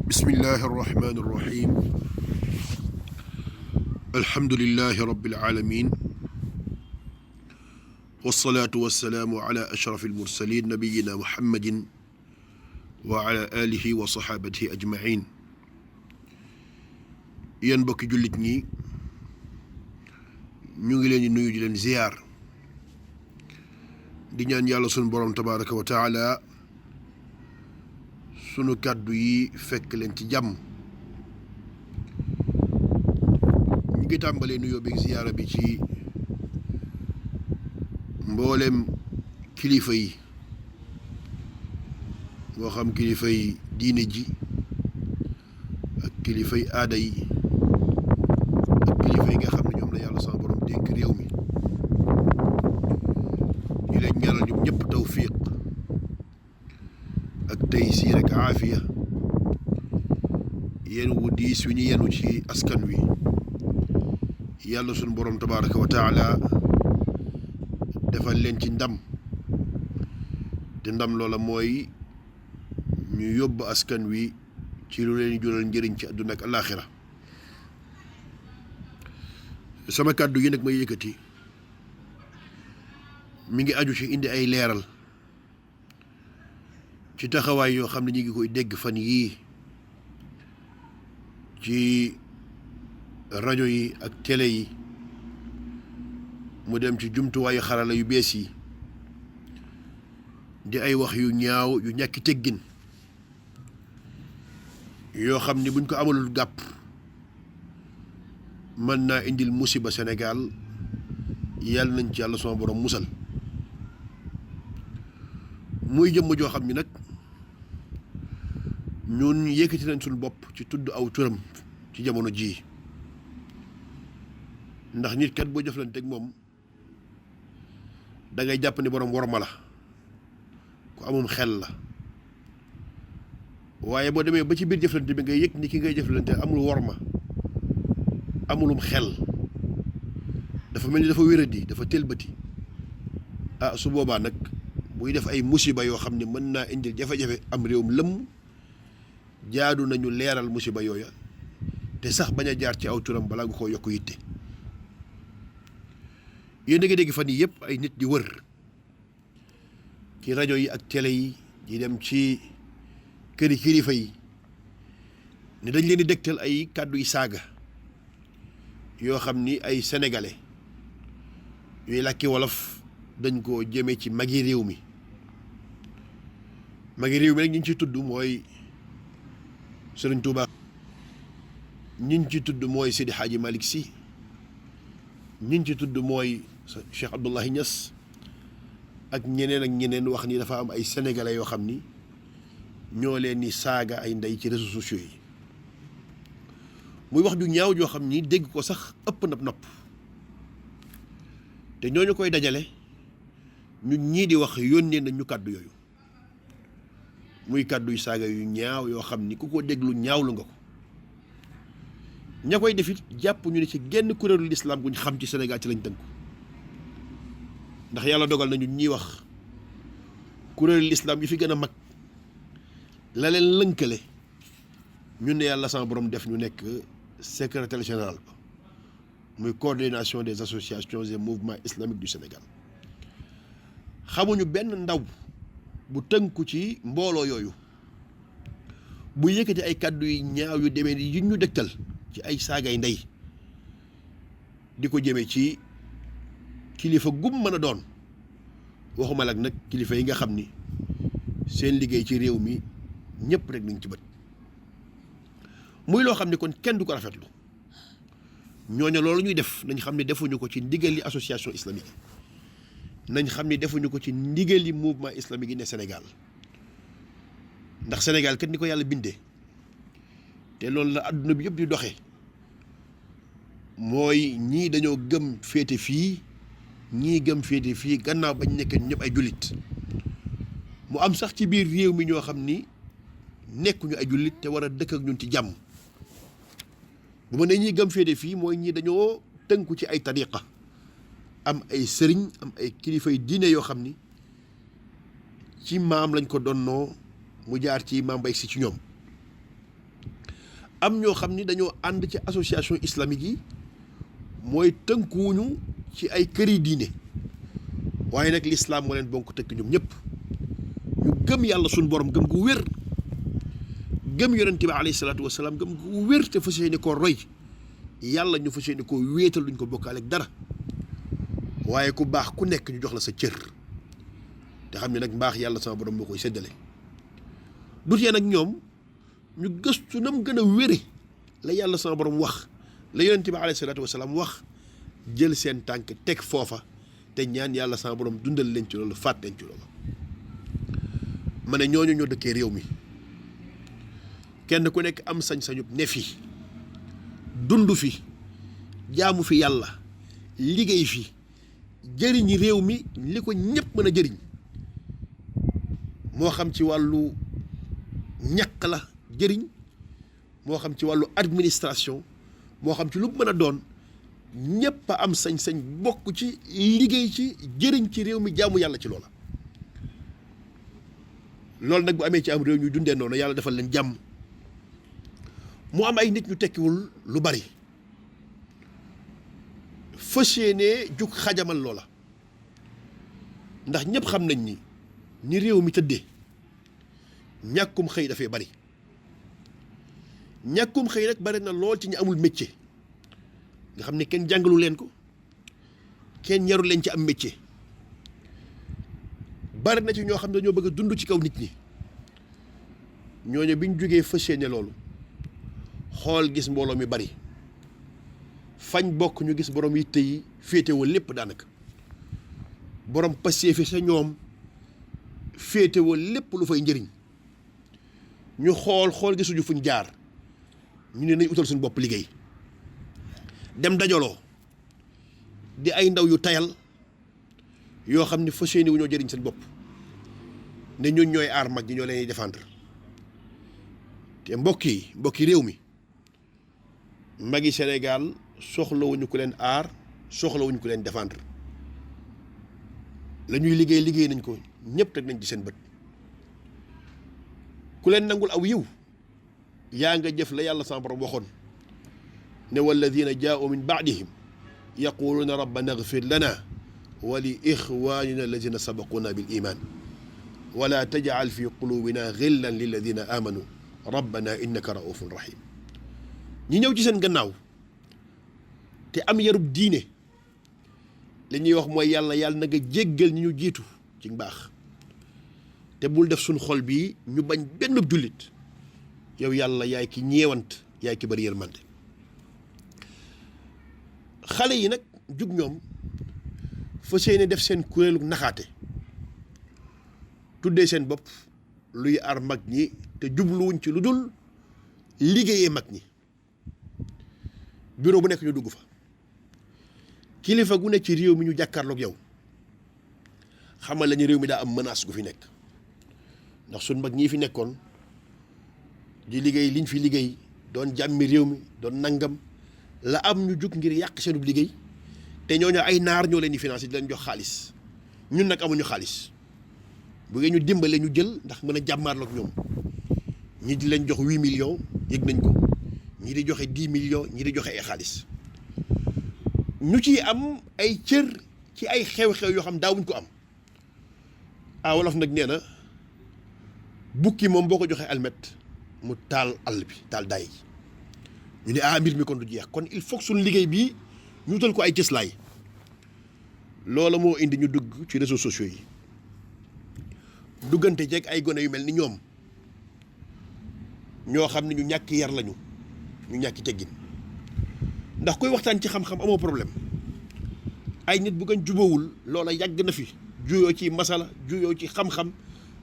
بسم الله الرحمن الرحيم الحمد لله رب العالمين والصلاة والسلام على أشرف المرسلين نبينا محمد وعلى آله وصحابته أجمعين yéen mbokki jullit ñi ñu ngi leen di nuyu di leen ziyaar di ñaan yàlla sunu borom tabaraka wa taala sunu kàddu yi fekk leen ci jàmm. ñu ngi tàmbalee nuyoo bi ziyaara bi ci mboolem kilifa yi moo xam kilifa yi diine ji ak kilifa yi aada yi ak kilifa yi nga xam ne ñoom la yàlla sama borom dénk réew mi ñu leen ñaanal ñoom ñëpp tawfiq ak taysiir ak aafiya yéen wu diis wi ñu yenu ci askan wi yàlla sunu borom tabaraka wa taala defal leen ci ndam te ndam loola mooy ñu yóbbu askan wi ci lu leen jural njëriñ ci àdduna ak alaaxira. sama kàddu yi nag may yëkkati mi ngi aju ci indi ay leeral ci taxawaay yoo xam ne ñu ngi koy dégg fan yii ci rajo yi ak télé yi mu dem ci jumtuwaayu xarala yu bees yi di ay wax yu ñaaw yu ñàkki teggin yoo xam ni buñ ko amalul gàpp mën naa indil musiba Sénégal yàlla nañ ci yàlla sama borom musal. muy jëmm joo xam ni nag ñun yëkkati nañ suñu bopp ci tudd aw turam ci jamono jii ndax nit kat boo jëflanteeg moom da ngay jàpp ni borom worma la ku amum xel la waaye boo demee ba ci biir jëflante bi ngay yëg ni ki ngay jëflante amul worma amulum xel dafa mel ni dafa wéradi dafa tëlbati su boobaa nag buy def ay musiba yoo xam ne mën naa indil jafe-jafe am réewum lëmm jaadu nañu leeral musiba yooya te sax bañ a jaar ci aw turam balaa nga koo yokk yitte. yéen a ngi dégg fan yii yëpp ay nit di wër ci rajo yi ak télé yi di dem ci këri kilifa yi ne dañ leen di dégtal ay kàddu yi saaga yoo xam ni ay sénégalais yuy làkki wolof dañ koo jëme ci magi réew mi nag ñi ñu ci tudd mooy Sëriñ Tuuba ñi ñu ci tudd mooy Seydi Hadji Malick Sy ñi ñu ci tudd mooy Cheikh Abdoulaye Niass ak ñeneen wax ni dafa am ay sénégalais yoo xam ni ñoo leen ni saaga ay ndey ci réseaux sociaux yi muy wax ju ñaaw joo xam ni dégg ko sax ëpp na nopp te ñooñu koy dajale ñun ñii di wax yónnee nañ ñu kàddu yooyu muy kàddu yu saaga yu ñaaw yoo xam ni ku ko déglu ñaawlu nga ko ña koy defit jàpp ñu ne ci genn kuréelu lislaam gu ñu xam ci Sénégal ci lañ tënku ndax yàlla dogal na ñun ñuy wax kuréelu lislaam yi fi gën a mag la leen lënkale ñun ne yàlla sama borom def ñu nekk secrétaire général ba muy coordination des associations et mouvements islamiques du Sénégal. xamuñu benn ndaw bu tënku ci mbooloo yooyu bu yëkkati ay kàddu yu ñaaw yu demee yi ñu dëgtal ci ay saagay ndey di ko jëmee ci kilifa gum mën a doon waxuma la nag kilifa yi nga xam ni seen liggéey ci réew mi ñëpp rek nañ ci bët muy loo xam ne kon kenn du ko rafetlu ñooñu loolu ñuy def nañ xam ne defuñu ko ci ndigali association islamique nañ xam ni defuñu ko ci ndigali mouvement islamique yi ne Sénégal ndax Sénégal kat ni ko yàlla bindee te loolu la adduna bi yëpp di doxee mooy ñii dañoo gëm féete fii ñii gëm féete fii gannaaw bañ nekk ñëpp ay jullit mu am sax ci biir réew mi ñoo xam ni nekkuñu ay jullit te war a dëkk ak ñun ci jàmm bu ma ne ñii gëm féete fii mooy ñii dañoo tënku ci ay tariqa am ay sëriñ am ay kilifay diine yoo xam ni ci maam lañ ko donnoo mu jaar ci maam bay si ci ñoom am ñoo xam ni dañoo ànd ci association islamique yi mooy tënkuwuñu ci ay këri diine waaye nag lislaam moo leen bonk tëkk ñoom ñëpp ñu gëm yàlla suñu borom gëm gu wér gëm yonente bi alayhi salaatu wasalaam gëm gu wér te fas yéene koo roy yàlla ñu fas yéene koo wéetal duñ ko bokkaale ak dara waaye ku baax ku nekk ñu jox la sa cër te xam ne nag mbaax yàlla sama borom moo koy séddale du tee nag ñoom ñu gëstu nam gën a wére la yàlla sama borom wax la yonente bi alayhi salaatu wasalaam wax jël seen tànk teg foofa te ñaan yàlla sama borom dundal leen ci loolu faat leen ci loolu ma ne ñooñu ñoo dëkkee réew mi kenn ku nekk am sañ-sañub ne fi dund fi jaamu fi yàlla liggéey fi jëriñ réew mi li ko ñëpp mën a jëriñ moo xam ci wàllu ñàkk la jëriñ moo xam ci wàllu administration moo xam ci lu mën a doon ñëpp a am sañ-sañ bokk ci liggéey ci jëriñ ci réew mi jaamu yàlla ci loola loolu nag bu amee ci am réew ñu dundee noonu yàlla defal leen jàmm mu am ay nit ñu tekkiwul lu bari fas yéenee jug xajamal loola ndax ñëpp xam nañ ni réew mi tëddee ñàkkum xëy dafay bari ñàkkum xëy nag bari na lool ci ñu amul métier nga xam ne kenn jàngalu leen ko kenn ñaru leen ci am métier bari na ci ñoo xam ne dañoo bëgg a dund ci kaw nit ñi ñooñu bi ñu jógee fas yéene loolu xool gis mbooloo mi bari fañ bokk ñu gis borom yitte yi féetewoo lépp daanaka borom passé fi sa ñoom féetewoo lépp lu fay njëriñ ñu xool gisuñu fuñ jaar ñu ne nañ utal suñu bopp liggéey dem dajaloo di ay ndaw yu tayal yoo xam ne fas yéene wu ñoo jëriñ seen bopp ne ñun ñooy aar mag ñi ñoo leen di défendre te mbokki réew mi magi Sénégal soxlawuñu ku leen aar soxlawuñu ku leen défendre la ñuy liggéey nañ ko ñëpp teg nañ ci seen bët ku leen nangul aw yiw yaa nga jëf la yàlla sama borom waxoon ne walladina jaa'u min baadihim yaquluuna rabbana agfir lana wa li ixwanina alladina sabaquna bil iman wala tajal fi qulubina xillan lilladina amanu rabbana innaka raufun rahim ñi ñëw ci seen gannaaw te am yarub diine li ñuy wax mooy yàlla na nga jéggal ñi ñu jiitu ci mbaax te bul def suñ xol bii ñu bañ benn jullit yow yàlla yaay ki ñeewant yaay ki bari yërmande xale yi nag jug ñoom fa seeni def seen kuréelu naxaate tuddee seen bopp luy ar mag ñi te jubluwuñ ci lu dul liggéeyee mag ñi bureau bu nekk ñu dugg fa kilifa gu nekk ci réew mi ñu jàkkaarloog yow xamal lañu réew mi daa am menace gu fi nekk ndax suñ mag ñii fi nekkoon di liggéey liñ fi liggéey doon jàmmi réew mi doon nangam la am ñu jug ngir yàq seenub liggéey te ñooñu ay naar ñoo leen di financé di leen jox xaalis ñun nag amuñu xaalis bu ngeen ñu dimbale ñu jël ndax mën a jàmmaarloog ñoom ñi di leen jox 8 millions yëg nañ ko ñi di joxe 10 millions ñi di joxe ay xaalis ñu ciy am ay cër ci ay xew-xew yoo xam daawuñ ko am wolof nag nee na bukki moom boo ko joxee almet mu taal àll bi taal daay ñu ne mbir mi kon du jeex kon il faut que suñu liggéey bii ñu wutal ko ay cëslaay loola moo indi ñu dugg ci réseaux sociaux yi duggante jeeg ay gone yu mel ni ñoom ñoo xam ne ñu ñàkk yar lañu ñu ñàkk teggin ndax koy waxtaan ci xam-xam amoo problème ay nit bu gën jubawul loola yàgg na fi juyoo ci masala juyoo ci xam-xam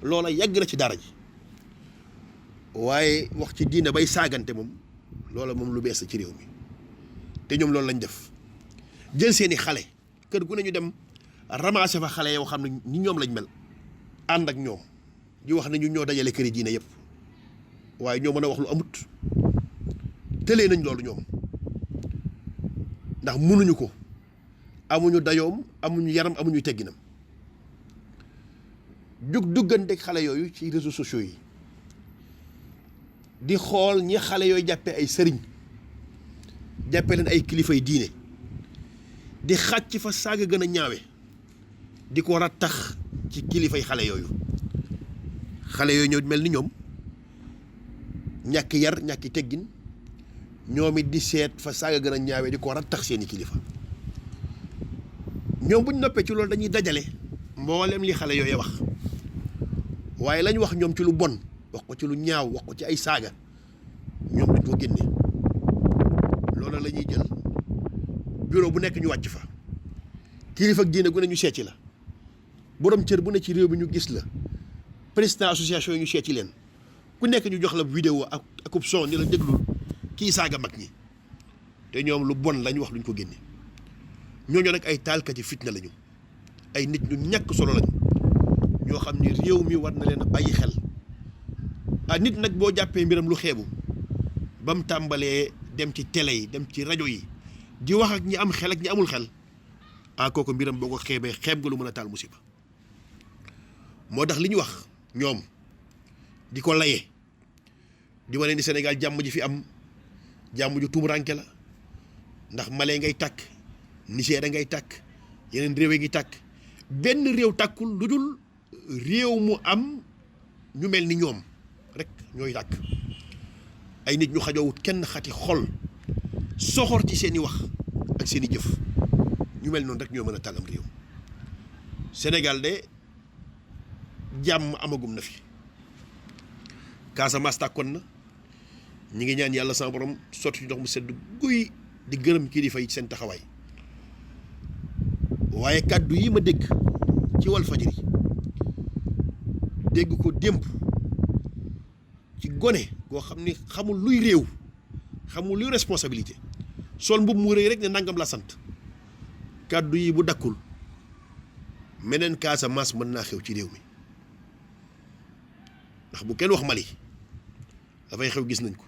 loola yàgg na ci dara ji waaye wax ci diina bay saagante moom loola moom lu bees ci réew mi te ñoom loolu lañ def jël seeni xale kër gu ne ñu dem ramasser fa xale yoo xam ne ñi ñoom lañ mel ànd ak ñoom di wax ne ñu ñoo dajale këri diina yëpp waaye ñoo mën a wax lu amut tëlee nañ loolu ñoom ndax mënuñu ko amuñu dayoom amuñu yaram amuñu tegginam jug dugganteeg xale yooyu ci réseaux sociaux yi di xool ñi xale yooyu jàppee ay sëriñ jàppee leen ay kilifay diine di xàcc fa saaga gën a ñaawe di ko rattax ci kilifay xale yooyu ñëw mel ni ñoom ñàkk yar ñàkki teggin ñoom it di seet fa saaga gën a ñaawe di ko rattax seeni kilifa ñoom buñ noppee ci loolu dañuy dajale mboolem li xale yooyu wax waaye lañ wax ñoom ci lu bon wax ko ci lu ñaaw wax ko ci ay saaga ñoom duñ ko génne loolu la ñuy jël bureau bu nekk ñu wàcc fa kilifa ak diine gu ne ñu seeti la borom cër bu ne ci réew bi ñu gis la président association yi ñu seeti leen ku nekk ñu jox la vidéo ak akub son ni la déglul kii saaga mag ñi te ñoom lu bon lañ wax luñ ko génne ñooñu nag ay taalkati fitna lañu ay nit ñu ñàkk solo lañu ñoo xam ni réew mi war na leen a bàyyi xel nit nag boo jàppee mbiram lu xeebu ba mu tàmbalee dem ci télé yi dem ci rajo yi di wax ak ñi am xel ak ñi amul xel kooku mbiram boo ko xeebee xeeb nga lu mën a taal musiba moo tax li ñu wax ñoom di ko layee di wane ni Sénégal jàmm ji fi am jàmm ju tumuranke la ndax Mali ngay tàkk Niger ngay tàkk yeneen réew yi ngi tàkk benn réew tàkkul lu dul réew mu am ñu mel ni ñoom rek ñooy tàkk ay nit ñu xajoowut kenn xati xol soxor ci seeni wax ak seeni jëf ñu mel noonu rek ñoo mën a tàllam réew Sénégal de jàmm amagum na fi Casamance tàkkoon na ñi ngi ñaan yàlla sama borom sotti ndox mu sedd guy di gërëm kilifa yi seen taxawaay waaye kàddu yi ma dégg ci Walfadjri dégg ko démb ci gone goo xam ni xamul luy réew xamul luy responsabilité sol mbubb mu rëy rek ne nangam la sant kàddu yi bu dakkul meneen Casamance mën naa xew ci réew mi ndax bu kenn wax Mali dafay xew gis nañ ko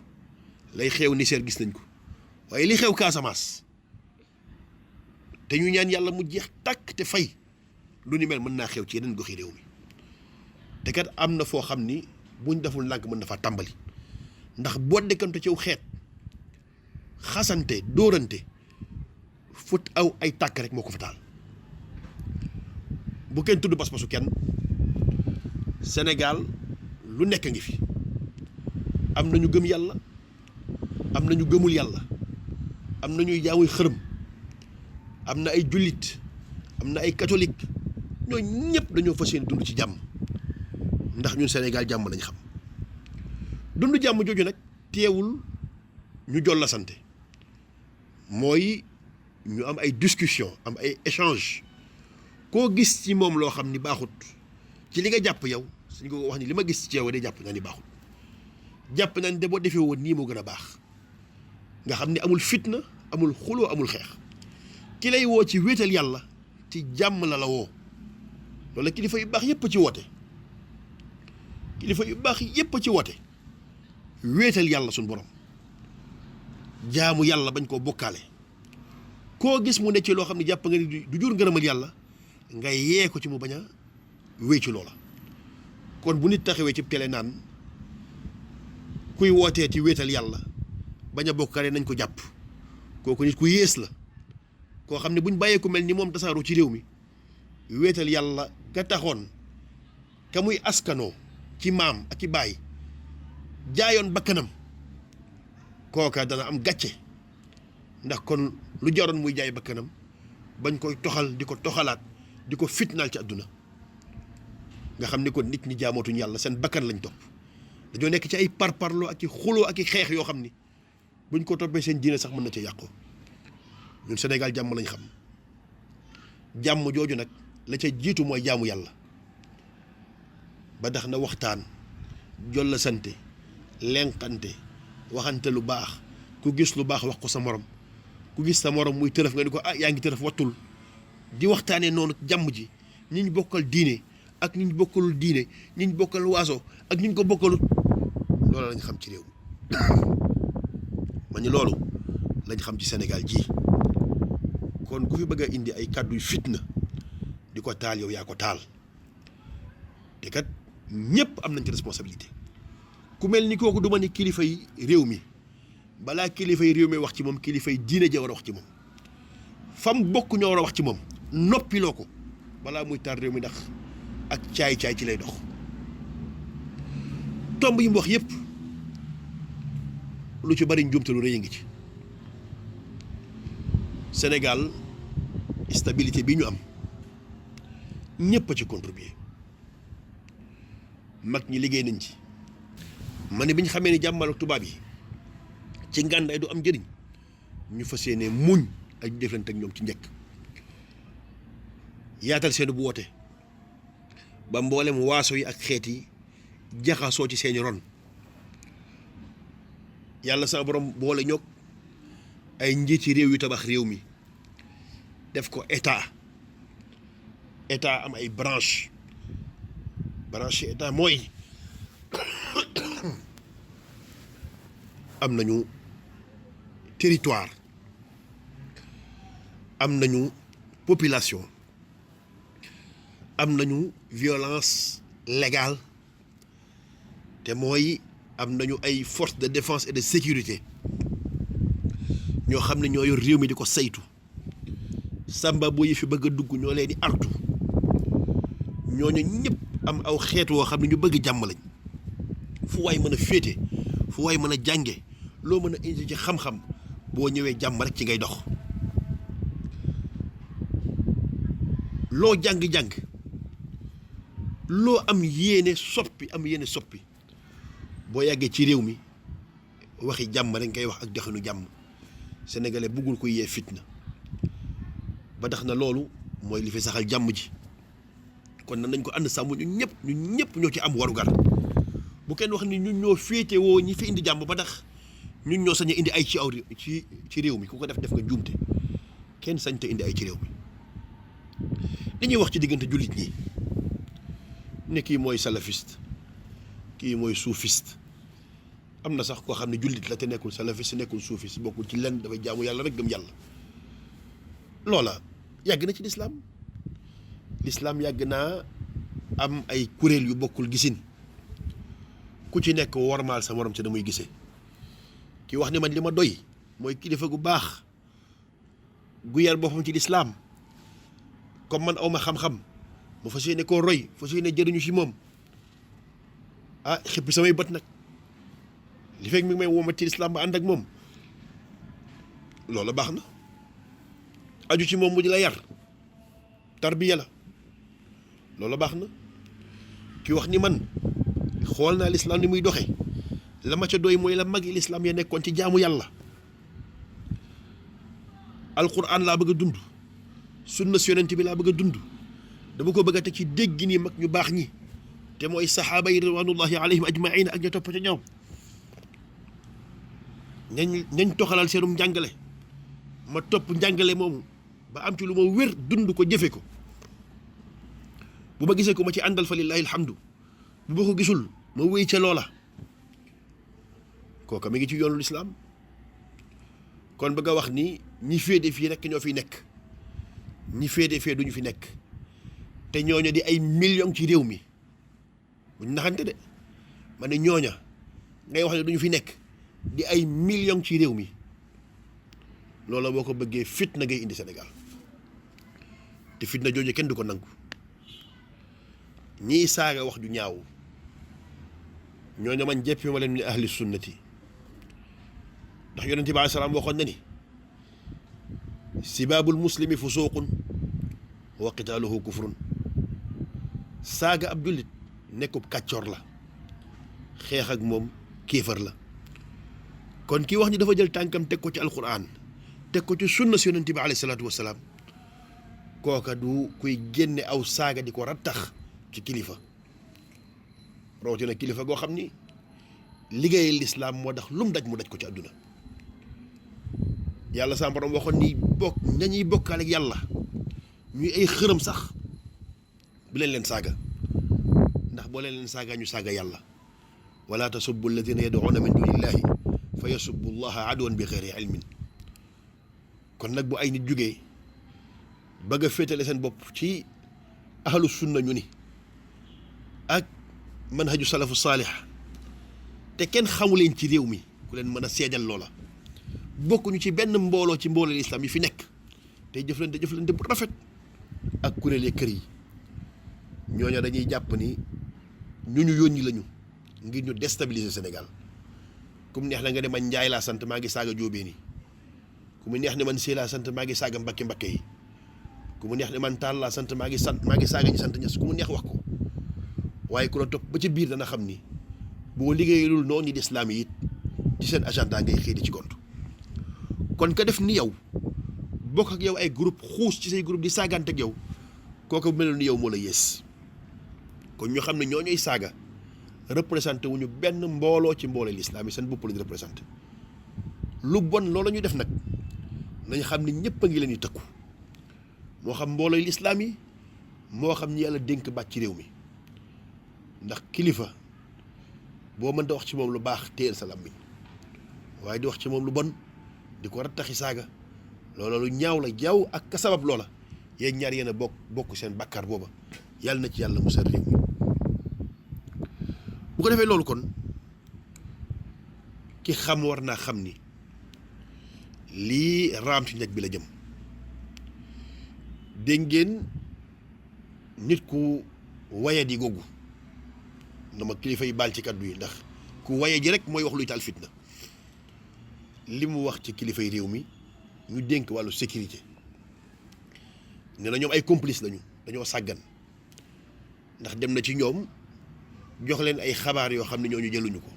lay xew Niger gis nañ ko waaye li xew Casamance te ñu ñaan yàlla mu jeex tàkk te fay lu ni mel mën naa xew ci yeneen goxi réew mi te kat am na foo xam ni buñ deful ndànk mën na faa tàmbali ndax boo dekkante ciw xeet xasante dóorante fut aw ay tàkk rek moo ko fa taal bu kenn tudd pas-pasu kenn Sénégal lu nekk ngi fi am na ñu gëm yàlla am na ñu gëmul yàlla am na ñuy jaamuy xërëm am na ay jullit am na ay catholique ñoo ñëpp dañoo fas yéene dund ci jàmm ndax ñun Sénégal jàmm lañ xam dund jàmm jooju nag teewul ñu jol la sante mooy ñu am ay discussion am ay échange koo gis ci moom loo xam ni baaxut ci li nga jàpp yow suñ ko wax ni li ma gis ci yow de jàpp naa ni baaxut jàpp naa ni de boo defee woon nii moo gën a baax nga xam ni amul fitna amul xuloo amul xeex ki lay woo ci wéetal yàlla ci jàmm la woo loolu kilifa yu baax yépp ci woote kilifa yu baax yépp ci woote wéetal yàlla suñ borom jaamu yàlla bañ koo bokkaale koo gis mu ne ci loo xam ne jàpp nga ni du jur ngërëmal yàlla nga yee ko ci mu bañ a wéy ci loola kon bu nit taxawee ci télé naan kuy wootee ci wéetal yàlla bañ a bokkaale nañ ko jàpp kooku nit ku yées la koo xam ne buñ bàyyee ku mel ni moom tasaaroo ci réew mi wéetal yàlla ka taxoon ka muy askanoo ci maam ak i baay jaayoon bakkanam kooka dana am gàcce ndax kon lu jaroon muy jaay bakkanam bañ koy toxal di ko toxalaat di ko fitnaal ci àdduna nga xam ni kon nit ñi jaamootuñ yàlla seen bakkan lañ topp dañoo nekk ci ay parparloo ak i xuloo ak i xeex yoo xam ni buñ ko toppee seen diine sax mën na ci yàqoo ñun Sénégal jàmm lañ xam jàmm jooju nag la ca jiitu mooy jaamu yàlla ba tax na waxtaan jol la sante lenqante waxante lu baax ku gis lu baax wax ko sa morom ku gis sa morom muy tërëf nga ni ko yaa ngi tërëf wattul di waxtaanee noonu jàmm ji ñi ñu bokkal diine ak ñi ñu bokkalul diine ñi ñu bokkal waaso ak ñi ñu ko bokkalut loolu lañ xam ci réew ma ñu loolu lañ xam ci Sénégal ji kon ku fi bëgg a indi ay kàddu fitna di ko taal yow yaa ko taal te kat ñëpp am nañ ci responsabilité ku mel ni kooku du ma ni kilifa yi réew mi balaa kilifa yi réew mi wax ci moom kilifa yi diine ja war a wax ci moom fam bokk ñoo war a wax ci moom noppiloo ko balaa muy taal réew mi ndax ak caay-caay ci lay dox tomb yi mu wax yépp lu ci bari njuumte lu rëy a ngi ci Sénégal stabilité bi ñu am ñépp a ci contribuer mag ñi liggéey nañ ci ma ne bi ñu xamee ni jàmmal ak tubaab yi ci ngàndaay du am njëriñ ñu fas yéene muñ ak deflante ak ñoom ci njëkk yaatal seen bu woote ba mboolem waaso yi ak xeet yi jaxasoo ci seeni ron yàlla sa borom boole ñoog ay njiiti réew yu tabax réew mi def ko état am ay branche état mooy am nañu territoire am nañu population am nañu violence légale te mooy am nañu ay forces de défense et de sécurité ñoo xam ne ñoo yor réew mi di ko saytu samba bu yi fi bëgg a dugg ñoo leen di artu ñooñu ñëpp am aw xeet woo xam ne ñu bëgg jàmm lañ fu waay mën a féete fu waay mën a jànge loo mën a indi ci xam-xam boo ñëwee jàmm rek ci ngay dox loo jàng-jàng loo am yéene soppi boo yàggee ci réew mi waxi jàmm rek ngay wax ak doxinu jàmm sénégalais buggul ko yee fitna ba tax na loolu mooy li fi saxal jàmm ji kon nag nañ ko ànd sàmm ñun ñëpp ñoo ci am warugar bu kenn wax ni ñun ñoo féete woo ñi fi indi jàmm ba tax ñun ñoo sañ a indi ay ci réew mi ku ko def nga njuumte kenn sañ te indi ay ci réew mi dañuy wax ci diggante jullit ñi ne kii mooy salafiste kii mooy soufiste am na sax koo xam ne jullit la te nekkul salafiste nekkul soufiste bokkul ci lenn dafay jaamu yàlla rek gëm yàlla loola yàgg na ci lislaam yàgg naa am ay kuréel yu bokkul gisin ku ci nekk wormaal sa morom ci da muy gisee ki wax ni man li ma doy mooy kilifa gu baax gu yar boppam ci lislaam comme man awma xam-xam mu fas yéene koo roy fas yéene jëriñu ci moom xippi samay bët nag li fekk mi ngi may womat ci lislaam ba ànd ak moom loolu baax na aju ci moom mu di la yar tarbiya la loolu baax na ki wax ni man xool naa lislaam ni muy doxe la ma ca doy mooy la mag yi lislaam ya nekkoon ci jaamu yàlla alquran laa bëgg a dund sunna si yonent bi laa bëgg a dund dama ko bëgg a teg ci dégg ni mag ñu baax ñi te mooy saxaaba yi ridwanullahi alayhim ajmain ak ña topp ca ñoom nañ toxalal seenum njàngale ma topp njàngale moomu ba am ci lu ma wér dund ko jëfe ko bu ma gisee ko ma ci àndal fa lillahi alhamdu bu ma ko gisul ma wéy ca loola kooka mi ngi ci yoonu lislaam kon bëgg a wax ni ñi féete fii rek ñoo fi nekk ñi féete fee duñu fi nekk te ñooña di ay millions ci réew mi buñ naxante de ma ne ñooña ngay wax ne duñu fi nekk di ay millions ci réew mi loola boo ko bëggee fitna ngay indi Sénégal te fitna jooju kenn du ko nangu ñii saaga wax ju ñaaw ñooña man jeppi ma leen ni ahli sunnati ndax yonente bi alayhi salaam waxoon na ni sibaabul muslimi fusuuqun wa qitaaluhu kufrun saaga ab jullit nekkub kàccoor la xeex ak moom kéefar la kon kii wax ni dafa jël tànkam teg ko ci alquran teg ko ci sunna si yonente bi alayhi salaatu wasalaam kooka du kuy génne aw saaga di ko rattax ci kilifa rawatina kilifa goo xam ni liggéeyal lislaam moo tax lum daj mu daj ko ci àdduna yàlla sa borom waxoon ni nañuy bokkaale ak yàlla ñuy ay xërëm sax bu leen saaga ndax boo leen saaga ñu saaga yàlla wala tasubbu alladina yad'una min dunillahi fa yasubbu allaha adwan bi xeyri ilmin kon nag bu ay nit jógee bëgg a féetale seen bopp ci ahlu sunna ñu ni ak manhaju salafu saalix te kenn xamu leen ci réew mi ku leen mën a seedal loola bokkuñu ci benn mbooloo ci mbooloo lislaam yi fi nekk tey jëflante bu rafet ak kuréel kër yi ñooñu dañuy jàpp ni ñu yónni lañu ngir ñu déstabiliser Sénégal ku mu neex na nga ne man Njaay laa sant maa ngi saaga jóobee ni ku mu neex ne man Sey laa sant maa ngi saaga mbakke yi ku mu neex ne man Taal laa sant maa ngi saaga ñi sant Ñas ku mu neex wax ko waaye ku la topp ba ci biir dana xam ni boo liggéeyalul noonu ñi lislaam yi it ci seen agenda ngay xëy di ci gont kon ka def ni yow bokk ak yow ay groupe xuus ci say groupe di saagante ak yow kooku mel ni yow moo la yées kon ñu xam ne ñoo ñooy saaga représenté wuñu benn mbooloo ci mbooloo lislaam yi seen bopp lañu représenté lu bon loolu ñu def nag nañ xam ne ñëpp a ngi leen di tëkku moo xam mbooloo lislaam yi moo xam ñi yàlla dénk baat ci réew mi ndax kilifa boo mën da wax ci moom lu baax téyel sa làmmiñ waaye di wax ci moom lu bon di ko rattaxi saaga loola lu ñaaw la jaaw ak ka sabab loola yéen ñaar yéen a bokk seen bàkkaar booba yàlla na ci yàlla musal réew mi bu ko defee loolu kon ki xam war naa xam ni lii raam ci ñeg bi la jëm dégg ngeen nit ku wayadi googu dama kilifa yi baal ci kaddu yi ndax ku waye ji rek mooy wax luy taal fitna li mu wax ci kilifa yi réew mi ñu dénk wàllu sécurité ne na ñoom ay complice lañu dañoo sàggan ndax dem na ci ñoom jox leen ay xabaar yoo xam ne ñooñu jëluñu ko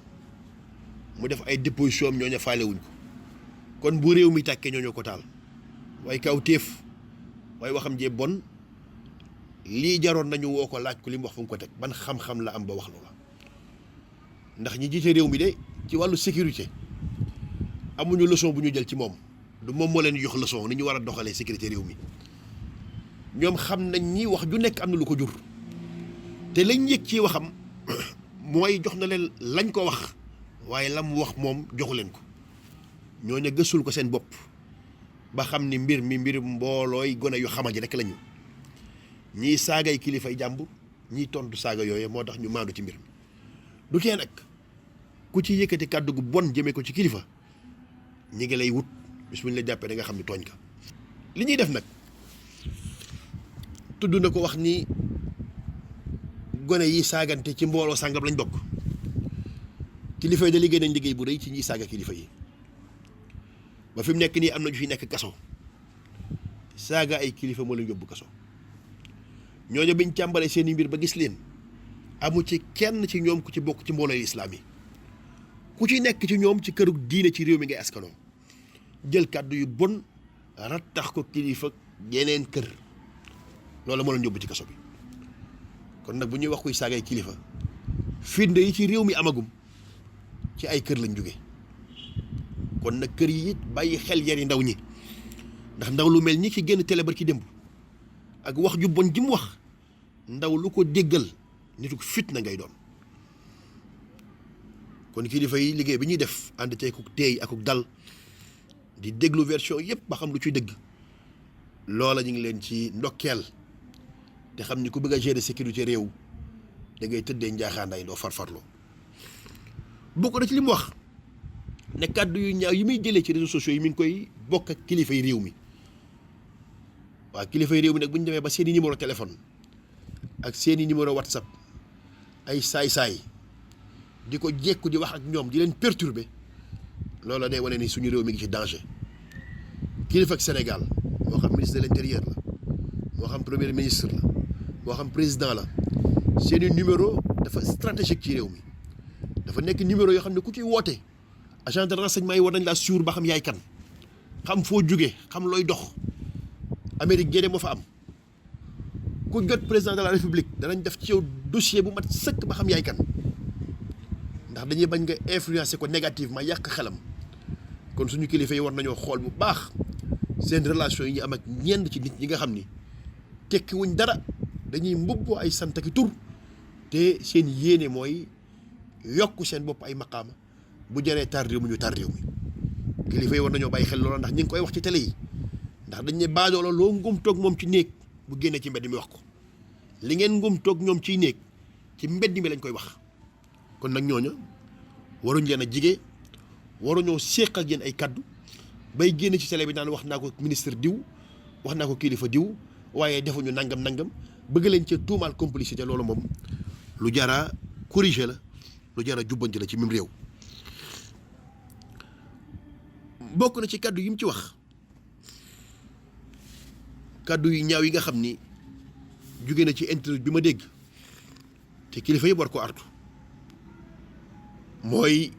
mu def ay déposition am ñooñu faalewuñ ko kon bu réew mi tàkkee ñooñu ko taal waaye kaw téef waaye waxam jee bon lii jaroon nañu woo ko laaj ko li mu wax fu mu ko teg ban xam-xam la am ba wax loola ndax ñi jiite réew mi de ci wàllu sécurité amuñu leçon bu ñu jël ci moom du moom moo leen jox leçon ni ñu war a doxalee sécurité réew mi ñoom xam nañ ni wax ju nekk am na lu ko jur te lañ yëg ci waxam mooy jox na leen lañ ko wax waaye lam wax moom joxu leen ko ñooñu gëstul ko seen bopp ba xam ni mbir mi mbir mboolooy gone yu xamaji rek lañu ñii saagay kilifay jàmbur ñii tontu saaga yooyu moo tax ñu maandu ci mbir mi du tee nag ku ci yëkkati kàddu gu bon jëmee ko ci kilifa ñi ngi lay wut bis bu ñu la jàppee da nga xam ni tooñ ka li ñuy def nag tudd na ko wax ni gone yi saagante ci mbooloo sàngam lañ bokk kilifa yi da liggéey nañ liggéey bu rëy ci ñiy saaga kilifa yi ba fi mu nekk nii am na ñu fi nekk kaso saaga ay kilifa moo leen yóbbu kaso ñooñu biñ càmbalee seen i mbir ba gis leen amu ci kenn ci ñoom ku ci bokk ci mbooloo islaam yi ku ci nekk ci ñoom ci këru diine ci réew mi ngay askanoo jël kàddu yu bon rattax ko kilifa yeneen kër loolu moo leen yóbbu ci kaso bi kon nag bu ñuy wax kuy saagay kilifa firnde yi ci réew mi amagum ci ay kër lañ jóge kon nag kër yi it bàyyi xel yari ndaw ñi ndax ndaw lu mel ni ci génn télé ba ci démb ak wax ju bon ji mu wax ndaw lu ko déggal nitu ko fitna ngay doon kon kilifa yi liggéey bi ñuy def ànd tey ku teey ak dal di déglu version yépp ba xam lu ciy dëgg loola ñu ngi leen ci ndokkeel te xam ni ku bëgg a gérer sécurité réew da ngay tëddee njaaxaandaay doo farfarloo bokk na ci li mu wax ne kàddu yu ñaaw yi muy jëlee ci réseaux sociaux yi mi ngi koy bokk ak kilifa yi réew mi waaw kilifa yi réew mi nag bu ñu demee ba seeni numéro téléphone ak seeni numéro WhatsApp ay saay-saay di ko jekku di wax ak ñoom di leen perturber loola day wane ni suñu réew mi ngi ci danger kilifa ak Sénégal moo xam ministre de l'intérieur la moo xam premier ministre la moo xam président la seeni numéro dafa stratégique ci réew mi dafa nekk numéro yoo xam ne ku ci woote agent de renseignement yi war nañ laa suur ba xam yaay kan xam foo jóge xam looy dox Amérique génne moo fa am ku jot président de la république danañ def ci yow dossier bu mat sëkk ba xam yaay kan ndax dañuy bañ nga influencer ko négativement yàq xelam kon suñu kilifa yi war nañoo xool bu baax seen relation yi ñu am ak ñenn ci nit ñi nga xam ni tekki wuñ dara dañuy mbubboo ay sant ki tur te seen yéene mooy yokk seen bopp ay maqaama bu jëree tar réew mi ñu tar réew mi kilifa yi war nañoo bàyyi xel loola ndax ñi ngi koy wax ci télé yi ndax dañ ne baadoola loo ngum toog moom ci néeg bu génnee ci mbedd mi wax ko li ngeen ngum toog ñoom ciy néeg ci mbedd mi lañ koy wax kon nag ñooña waruñ leen a jige waruñoo séq ak yéen ay kaddu bay génn ci télé bi naan wax naa ko ministre diw wax naa ko kilifa diw waaye defuñu nangam bëgg leen ci tuumaal complicité loolu moom lu jara corriger la lu jara jubbanti la ci même réew. bokk na ci kaddu yi mu ci wax kaddu yu ñaaw yi nga xam ni jóge na ci interview bi ma dégg te kilifa yi war ko artu mooy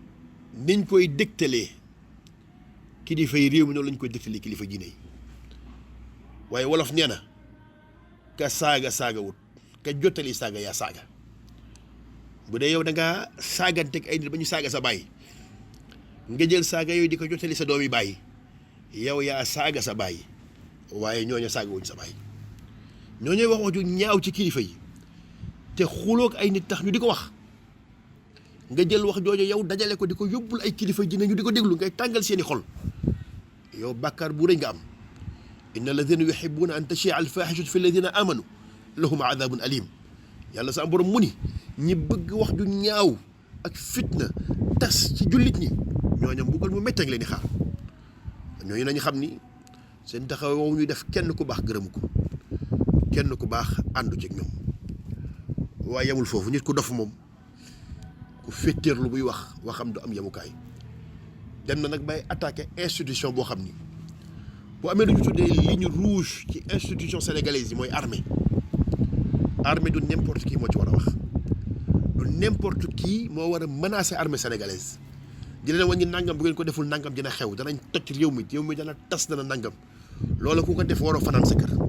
niñ koy dégtalee kilifa yi réew mi noonu lañ koy dégtalee kilifa diine yi waaye wolof nee na ka saaga wut ka jottali saaga yaa saaga bu dee yow da ngaa saaganteeg ay nit ba ñu saaga sa baay nga jël saaga yooyu di ko jottali sa doomi baay yow yaa saaga sa baay waaye ñooñu saaga wuñ sa baay ñooñu wax wax ju ñaaw ci kilifa yi te xuloog ay nit tax ñu di ko wax nga jël wax jooju yow dajale ko di ko yóbbul ay kilifa dina ñu di ko déglu ngay tàngal seeni xol yow bàkkaar bu rëy nga am inna alladina yuhibbuna an tachia alfaxishatu fi alladina amanu lahum adabun alim yàlla sa borom mu ni ñi bëgg wax ju ñaaw ak fitna tas ci jullit ñi ñooñu mbugal mu métti leen di xaar ñooñu nañu xam ni seen taxaw wow ñu def kenn ku baax gërëm ko kenn ku baax àndu ci ñoom waaye yemul foofu nit ku dof moom ku féttéerlu buy wax waxam du am yemukaay dem na nag bay attaqué institution boo xam ni bu amee lu ñu tuddee ligne rouge ci institution sénégalaise yi mooy armée du n'importe qui moo ci war a wax du n'importe qui moo war a menacer armée sénégalaise di leen wàññi nangam bu ngeen ko deful nangam dina xew danañ toj réew mi dana tas dana nangam loolu ku ko def waroo fanaan sa kër.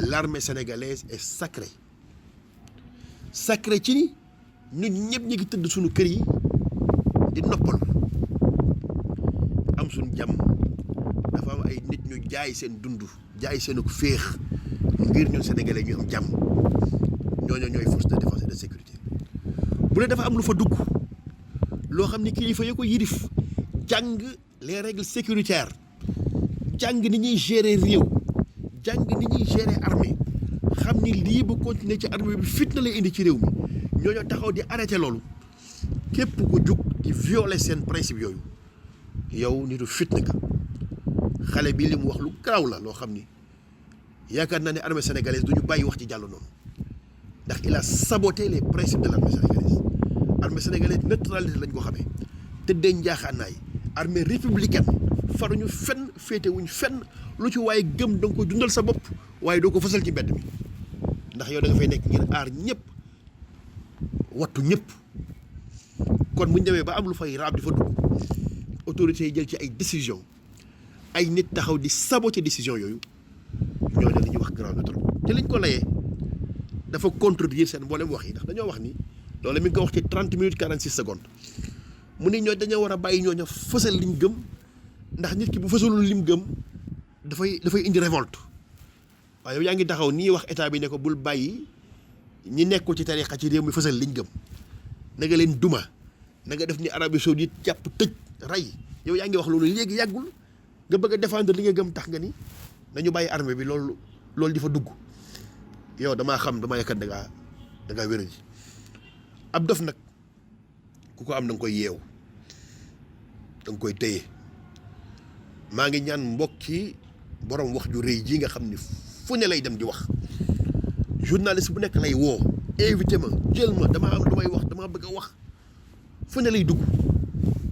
L'armée sénégalaise est sacrée ci ni ñun ñëpp ñu ngi tëdd suñu kër yi di noppalu am suñu jàmm dafa am ay nit ñu jaay seen dund jaay seen féex ngir ñun sénégalais ñu am jàmm ñooñu ñooy force de défense et de sécurité bu dee dafa am lu fa dugg loo xam ni kilifa ya ko yirif jàng les règles sécuritaires jàng ni ñuy gérer réew jàng ni ñuy gérer armée xam ni lii bu continuer ci armée bi fitna lay indi ci réew mi ñooñu taxaw di arrêté loolu képp ko jug di violer seen principe yooyu yow nitu fitna ka xale bi li mu wax lu garaaw la loo xam ni yaakaar naa ne armée sénégalaise du ñu bàyyi wax ci jàll noonu ndax il a saboté les principes de l'armée sénégalaise armée sénégalaise neutralité lañ ko xamee tëddee njaaxaanaay armée républicaine faruñu fenn féetewuñ fenn lu ci waaye gëm da nga ko dundal sa bopp waaye doo ko fësal ci mbedd mi ndax yow da nga fay nekk ngir aar ñëpp wattu ñëpp kon bu ñu demee ba am lu fay raab di fa dugg autorités yi jël ci ay décision ay nit taxaw di saboter décision yooyu ñooñu li ñuy wax grand trop te liñ ko layee dafa contredire seen mboolem wax yi ndax dañoo wax ni loolu mi ngi ko wax ci 30 minutes 46 secondes mu ni ñooñu dañoo war a bàyyi ñooñu fësal liñ gëm ndax nit ki bu fësalul lim gëm dafay indi révolte waaye yow yaa ngi taxaw nii wax état bi ne ko bul bàyyi ñi nekkul ci tarixa ci réew mi fësal liñ gëm na nga leen duma na nga def ni Arabie Saoudite jàpp tëj rey yow yaa ngi wax loolu léegi yàggul nga bëgg a défendre li nga gëm tax nga ni nañu bàyyi armée bi loolu di fa dugg yow damaa yaakaar da ngaa wér ji ab dof nag ku ko am da nga koy yeew da nga koy téye maa ngi ñaan mbokki borom wax ju rëy ji nga xam ni fu ne lay dem di wax journaliste bu nekk lay woo invité ma jël ma dama am lu may wax dama bëgg a wax fu ne lay dugg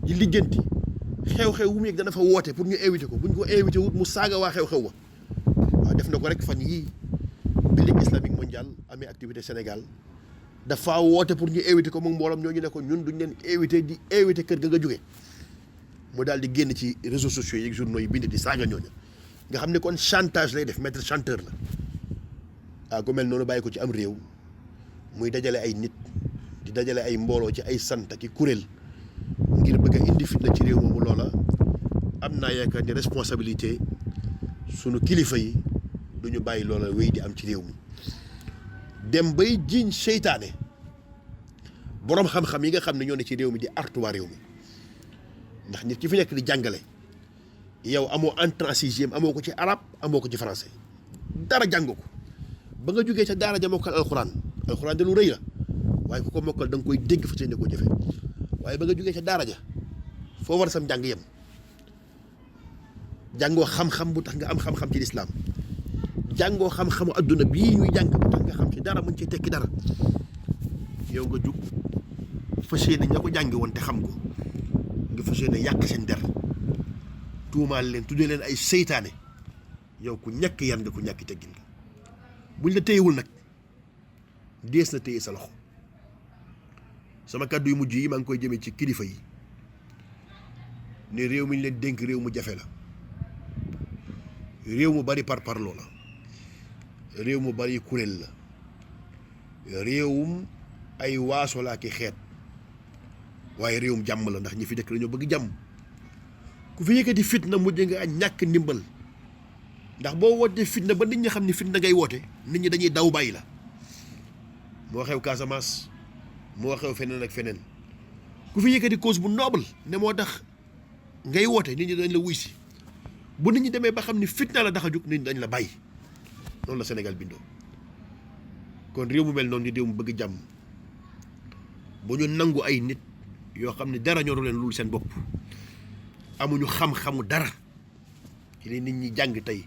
di lijjanti xew-xew wu mu yëg dana fa woote pour ñu invité ko buñ ko invité wut mu saaga waa xew-xew wa waaw def na ko rek fan yii bi Ligue islamique mondiale amee activité Sénégal dafa woote pour ñu invité ko moom mbooloom ñooñu ne ko ñun duñ leen invité kër ga nga jóge mu daal di génn ci réseaux sociaux yi journaux yi bind di saaga ñooñu nga xam ne kon chantage lay def maître chanteur la ku mel noonu bàyyi ko ci am réew muy dajale ay nit di dajale ay mbooloo ci ay sant ki kuréel ngir bëgg a indi fitna ci réew moomu loola am naa yaakaar ni responsabilité sunu kilifa yi du ñu bàyyi loola wéy di am ci réew mi dem bay jiiñ seytaane boroom xam-xam yi nga xam ne ñoo ne ci réew mi di artuwaa réew mi ndax nit ki fi nekk di jàngale yow amoo entrée en sixième amoo ko ci arabe amoo ko ci français dara jàng ko ba nga jógee ca daara ja mokkal alxuraan de lu rëy la waaye ku ko mokkal da nga koy dégg fa ne ko jëfe waaye ba nga jógee ca daara ja foo war sam njàng yem jàngoo xam-xam bu tax nga am xam-xam ci lislaam jàngoo xam-xamu adduna bii ñuy jàng bu tax nga xam ci dara mën ci tekki dara yow nga jug fas yéene ña ko jàngi woon te xam ko nga fas yéene yàq seen der tuumaal leen tuddee leen ay seytaane yow ku ñàkk yar nga ku ñàkk teggin nga buñ la téyewul nag dees na téye sa loxo sama kàddu yu mujj yi maa ngi koy jëmee ci kilifa yi ne réew mi ñu leen dénk réew mu jafe la réew mu bari parparloo la réew mu bari kuréel la réewum ay waaso laa ki xeet waaye réewum jàmm la ndax ñi fi dëkk dañoo bëgg jàmm ku fi yëkkati fitna mujj nga ñàkk ndimbal ndax boo wootee fitna ba nit ñi xam ni fitna ngay woote nit ñi dañuy daw bàyyi la moo xew Casamance moo xew feneen ak feneen ku fi yëkkati cause bu noble ne moo tax ngay woote nit ñi dañ la wuy si bu nit ñi demee ba xam ni fitna la tax a jóg nit ñi dañ la bàyyi noonu la Sénégal bindoo kon réew mu mel noonu di réew mu bëgg jàmm bu ñu nangu ay nit yoo xam ne dara ñoru leen lul seen bopp amuñu xam-xamu dara ci li nit ñi jàng tey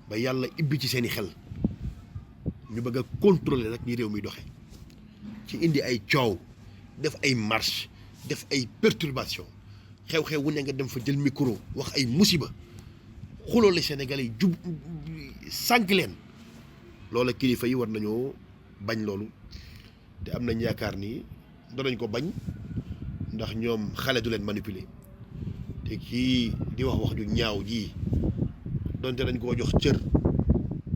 ba yàlla ibbi ci seeni xel ñu bëgg a contrôler nag ni réew mi doxe ci indi ay coow def ay marche def ay perturbation xew-xew wu ne nga dem fa jël micro wax ay musiba xuloole Sénégalais yi jub sànq leen loola kilifa yi war nañoo bañ loolu te am nañ yaakaar ni danañ ko bañ ndax ñoom xale du leen manipuler te kii di wax ju ñaaw ji donte dañ koo jox cër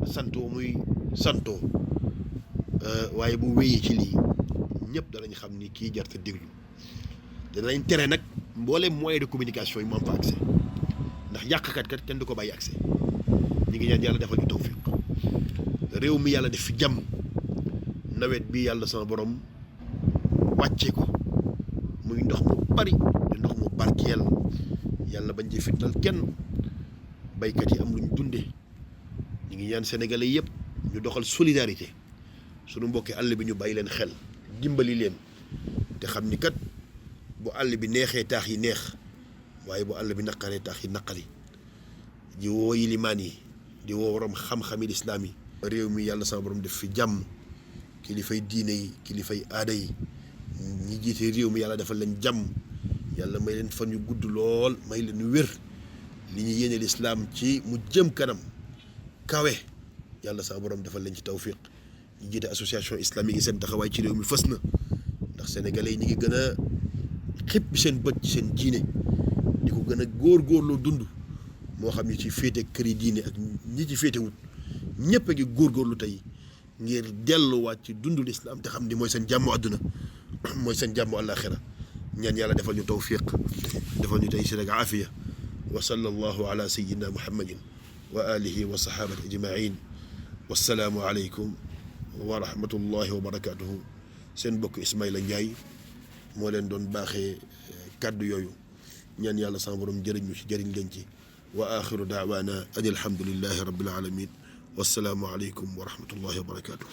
santoo muy santoo waaye bu wéyee ci lii ñëpp danañ xam ni kii jar te déglu danañ tere nag mboolem moyen de communication yi mu am fa accès ndax yàqkat kat kenn du ko bàyyi accès ñi ngi ñaan yàlla defal ñu tawfiq réew mi yàlla def fi jàmm nawet bi yàlla sama borom wàccee ko muy ndox mu bari te ndox mu barkeel yàlla bañ ci fitnal kenn baykat yi am luñ dunde ñi ngi ñaan sénégalais yëpp ñu doxal solidarité sunu mbokki àll bi ñu bàyyi leen xel dimbali leen te xam ni kat bu àll bi neexee taax yi neex waaye bu àll bi naqaree taax yi naqari di woo yilimaan yi di woo waroom xam-xami lislaam yi réew mi yàlla sama borom def fi jàmm kilifay diine yi kilifay aada yi ñi jiite réew mi yàlla defal leen jàmm yàlla may leen fan yu gudd lool may leen wér li ñu yéene lislaam ci mu jëm kanam kawe yàlla sama borom defal leen ci tawfiq ñi jiite association islamique yi seen taxawaay ci réew mi fës na ndax sénégalais yi ñi ngi gën a xëpp seen bët ci seen diine di ko gën a góorgóorloo dund moo xam ñi ci féete kër yi diine ak ñi ci féete wut ñëpp a ngi góorgóorlu tey ngir delluwaat ci dundu lislaam te xam ni mooy seen jàmm àdduna mooy seen jàmm àllaaxira ñaan yàlla defal ñu tawfiq defal ñu tey si rek aafiya wa sallallahu ala sayyidina muhammadin wa alihi wa sahabati ajmain wassalaamu aleykum wa rahmatullahi wa barakatuhu seen mbokk Ismaïla Ndiaye moo leen doon baaxee kàddu yooyu ñaan yàlla sama borom jëriñ ñu ci jëriñ leen ci wa axiru daawaana an alhamdulillahi rabbil alamin wassalaamu aleykum wa rahmatullahi wa barakatuhu